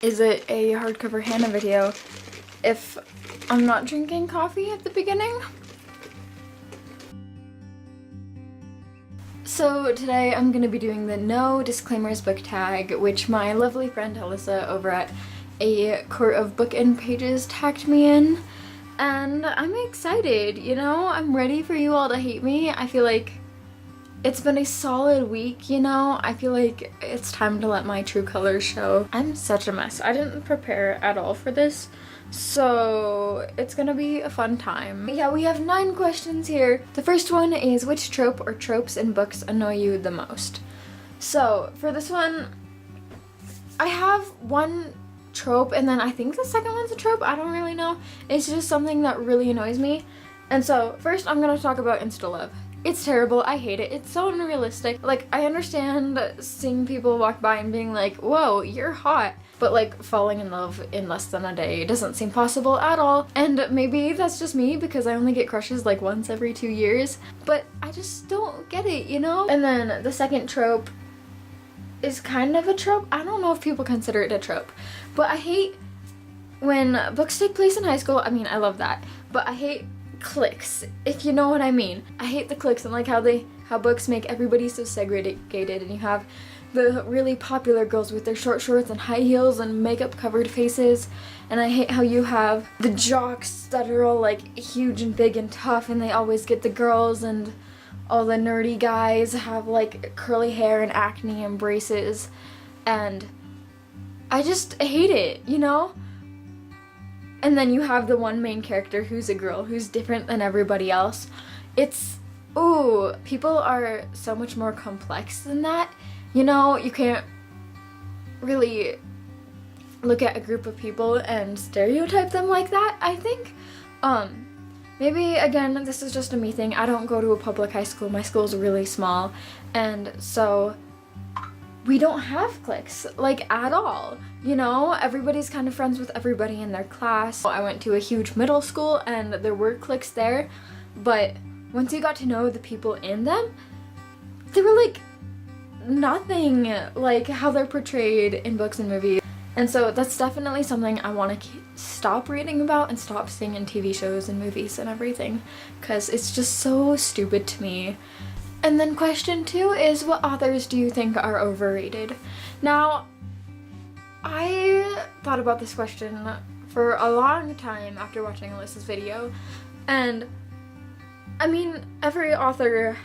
is it a hardcover Hannah video if I'm not drinking coffee at the beginning? So today I'm going to be doing the no disclaimers book tag, which my lovely friend Alyssa over at A Court of Book and Pages tagged me in. And I'm excited, you know? I'm ready for you all to hate me. I feel like it's been a solid week, you know? I feel like it's time to let my true colors show. I'm such a mess. I didn't prepare at all for this, so it's gonna be a fun time. Yeah, we have 9 questions here. The first one is, which trope or tropes in books annoy you the most? So for this one, I have one trope and then I think the second one's a trope. I don't really know. It's just something that really annoys me. And so first I'm gonna talk about insta love. It's terrible. I hate it. It's so unrealistic. Like, I understand seeing people walk by and being like, whoa, you're hot. But like, falling in love in less than a day doesn't seem possible at all. And maybe that's just me because I only get crushes like once every 2 years. But I just don't get it, you know? And then the second trope is kind of a trope. I don't know if people consider it a trope. But I hate when books take place in high school. I mean, I love that. But I hate cliques, if you know what I mean. I hate the cliques and like how books make everybody so segregated, and you have the really popular girls with their short shorts and high heels and makeup covered faces, and I hate how you have the jocks that are all like huge and big and tough and they always get the girls, and all the nerdy guys have like curly hair and acne and braces, and I just hate it, you know? And then you have the one main character who's a girl who's different than everybody else. It's, ooh, people are so much more complex than that. You know, you can't really look at a group of people and stereotype them like that, I think. Maybe, again, this is just a me thing. I don't go to a public high school. My school's really small, and so we don't have cliques, like, at all. You know, everybody's kind of friends with everybody in their class. I went to a huge middle school and there were cliques there, but once you got to know the people in them, they were like nothing like how they're portrayed in books and movies. And so that's definitely something I want to stop reading about and stop seeing in TV shows and movies and everything, because it's just so stupid to me. And then question 2 is, what authors do you think are overrated? Now, I thought about this question for a long time after watching Alyssa's video, and I mean, every author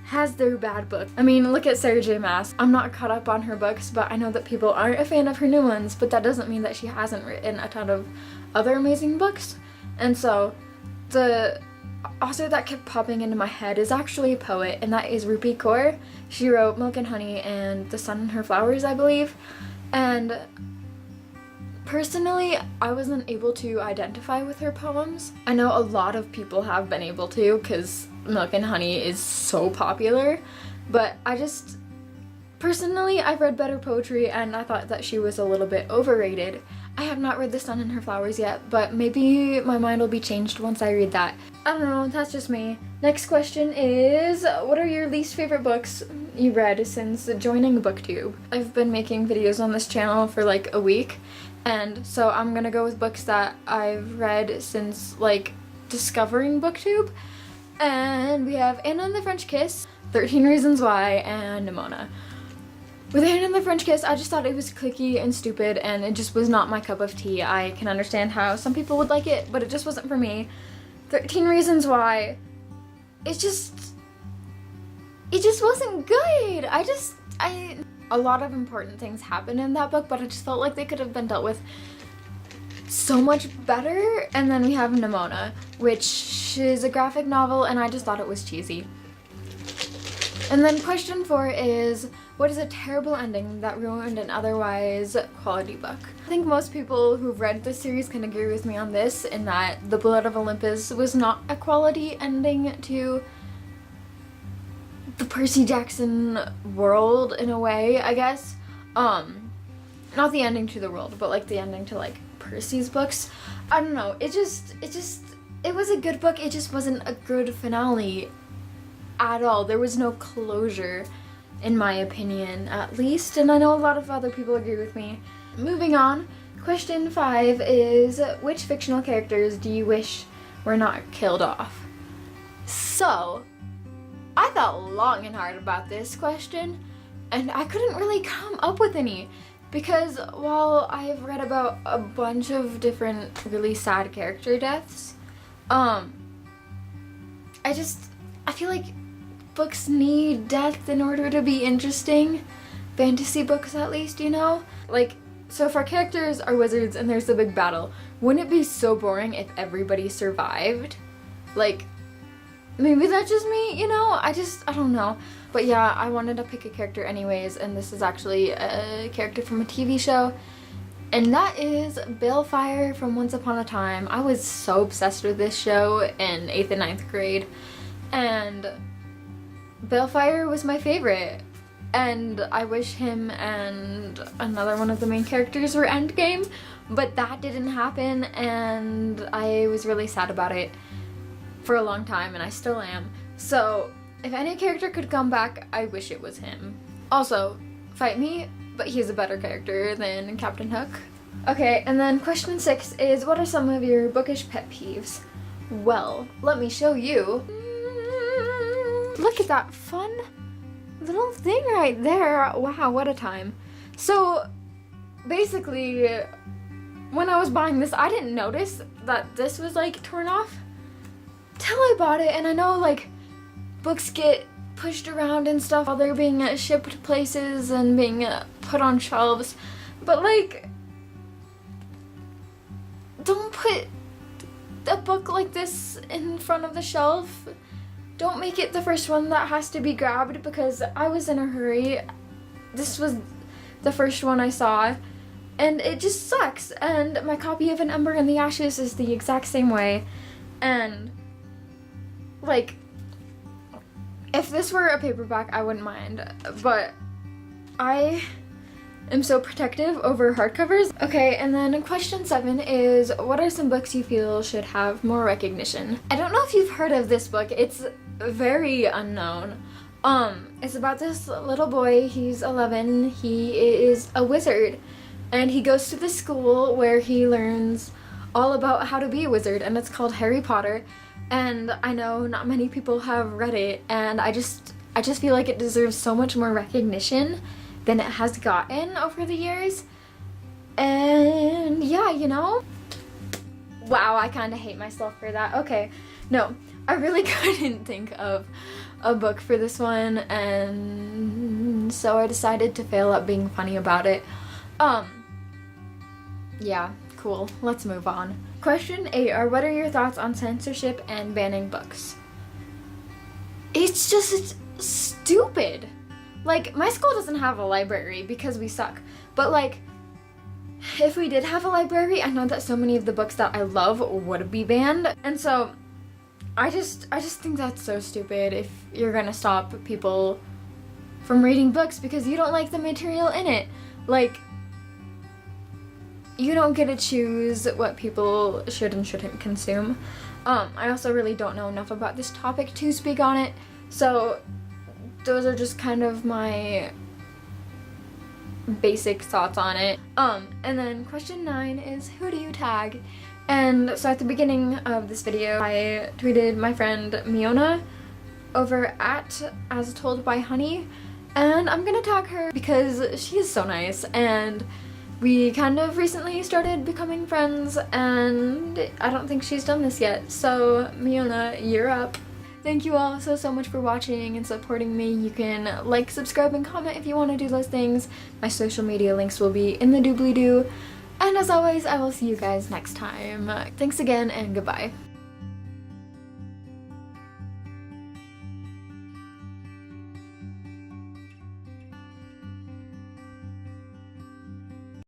has their bad book. I mean, look at Sarah J. Maas. I'm not caught up on her books, but I know that people aren't a fan of her new ones, but that doesn't mean that she hasn't written a ton of other amazing books. And so the author that kept popping into my head is actually a poet, and that is Rupi Kaur. She wrote Milk and Honey and The Sun and Her Flowers, I believe. And personally, I wasn't able to identify with her poems. I know a lot of people have been able to because Milk and Honey is so popular, but personally, I've read better poetry and I thought that she was a little bit overrated. I have not read The Sun and Her Flowers yet, but maybe my mind will be changed once I read that. I don't know, that's just me. Next question is, what are your least favorite books you read since joining BookTube? I've been making videos on this channel for like a week, and so I'm gonna go with books that I've read since like discovering BookTube. And we have Anna and the French Kiss, 13 Reasons Why, and Nimona. With Anna and the French Kiss, I just thought it was cliquey and stupid, and it just was not my cup of tea. I can understand how some people would like it, but it just wasn't for me. 13 Reasons Why, it just wasn't good. A lot of important things happen in that book, but I just felt like they could have been dealt with so much better. And then we have Nimona, which is a graphic novel, and I just thought it was cheesy. And then question 4 is, what is a terrible ending that ruined an otherwise quality book? I think most people who've read this series can agree with me on this, in that The Blood of Olympus was not a quality ending to the Percy Jackson world in a way, I guess. Not the ending to the world, but like the ending to like Percy's books. I don't know, it was a good book, it just wasn't a good finale at all. There was no closure, in my opinion, at least, and I know a lot of other people agree with me. Moving on Question 5 is, which fictional characters do you wish were not killed off? So, I thought long and hard about this question, and I couldn't really come up with any, because while I've read about a bunch of different really sad character deaths, I feel like books need death in order to be interesting. Fantasy books, at least, you know? Like, so if our characters are wizards and there's the big battle, wouldn't it be so boring if everybody survived? Like, maybe that's just me, you know? I don't know. But yeah, I wanted to pick a character anyways, and this is actually a character from a TV show, and that is Balefire from Once Upon a Time. I was so obsessed with this show in 8th and 9th grade, and Balefire was my favorite. And I wish him and another one of the main characters were endgame, but that didn't happen, and I was really sad about it for a long time, and I still am. So if any character could come back, I wish it was him. Also, fight me, but he's a better character than Captain Hook. Okay, and then question 6 is, what are some of your bookish pet peeves? Well, let me show you. Look at that fun little thing right there. Wow, what a time. So basically, when I was buying this, I didn't notice that this was like torn off till I bought it. And I know like books get pushed around and stuff while they're being shipped places and being put on shelves, but like, don't put a book like this in front of the shelf. Don't make it the first one that has to be grabbed, because I was in a hurry. This was the first one I saw, and it just sucks. And my copy of An Ember in the Ashes is the exact same way. And like, if this were a paperback, I wouldn't mind, but I am so protective over hardcovers. Okay, and then question 7 is, what are some books you feel should have more recognition? I don't know if you've heard of this book. It's very unknown. It's about this little boy. He's 11. He is a wizard, and he goes to the school where he learns all about how to be a wizard, and it's called Harry Potter. And I know not many people have read it, and I just feel like it deserves so much more recognition than it has gotten over the years. And yeah, you know? Wow, I kind of hate myself for that. Okay, no, I really couldn't think of a book for this one, and so I decided to fail at being funny about it. Yeah, cool, let's move on. Question 8 are, what are your thoughts on censorship and banning books? It's just stupid. Like, my school doesn't have a library because we suck, but like, if we did have a library, I know that so many of the books that I love would be banned, and so I just think that's so stupid if you're gonna stop people from reading books because you don't like the material in it. Like, you don't get to choose what people should and shouldn't consume. I also really don't know enough about this topic to speak on it, so those are just kind of my basic thoughts on it. And then question 9 is, who do you tag? And so at the beginning of this video, I tweeted my friend Miona over at As Told by Honey, and I'm gonna tag her because she is so nice, and we kind of recently started becoming friends, and I don't think she's done this yet, so Miona, you're up. Thank you all so much for watching and supporting me. You can like, subscribe, and comment if you want to do those things. My social media links will be in the doobly-doo. And as always, I will see you guys next time. Thanks again, and goodbye.